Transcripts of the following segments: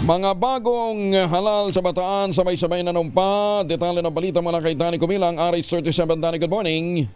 Mga bagong halal sa Bataan, sabay-sabay na numpa. Detalye ng balita mula kay Danny Kumilang, RH37. Danny, good morning.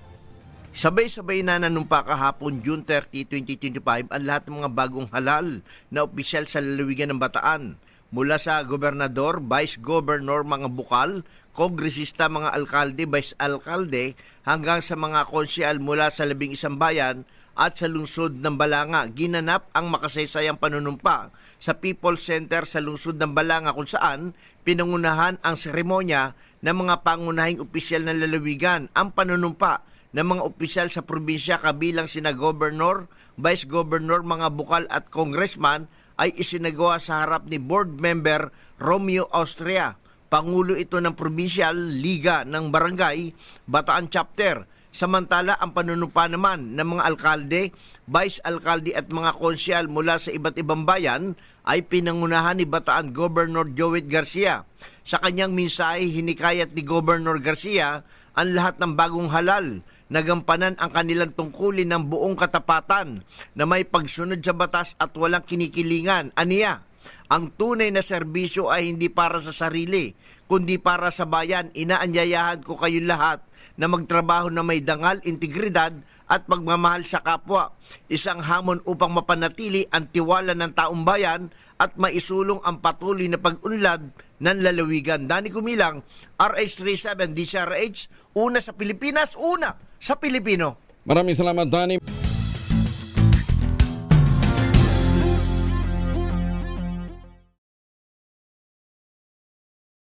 Sabay-sabay na nanumpa kahapon June 30, 2025 ang lahat ng mga bagong halal na opisyal sa lalawigan ng Bataan. Mula sa gobernador, vice governor, mga bukal, kongresista, mga alkalde, vice alkalde, hanggang sa mga konsyal mula sa 11 bayan at sa lungsod ng Balanga. Ginanap ang makasaysayang panunumpa sa People's Center sa lungsod ng Balanga kung saan pinangunahan ang seremonya ng mga pangunahing opisyal ng lalawigan. Ang panunumpa ng mga opisyal sa probinsya kabilang sina Governor, Vice Governor, mga bukal at Congressman ay isinagawa sa harap ni Board Member Romeo Austria. Pangulo ito ng Provincial Liga ng Barangay Bataan Chapter. Samantala, ang panunumpa naman ng mga alkalde, vice alkalde at mga konsyal mula sa iba't ibang bayan ay pinangunahan ni Bataan Governor Joet Garcia. Sa kanyang mensahe, hinikayat ni Governor Garcia ang lahat ng bagong halal na gampanan ang kanilang tungkulin ng buong katapatan na may pagsunod sa batas at walang kinikilingan. Aniya, ang tunay na serbisyo ay hindi para sa sarili, kundi para sa bayan. Inaanyayahan ko kayong lahat na magtrabaho na may dangal, integridad at pagmamahal sa kapwa. Isang hamon upang mapanatili ang tiwala ng taong bayan at maisulong ang patuloy na pag-unlad ng lalawigan. Danny Kumilang, RH37 DCRH, una sa Pilipinas, una sa Pilipino. Maraming salamat, Danny.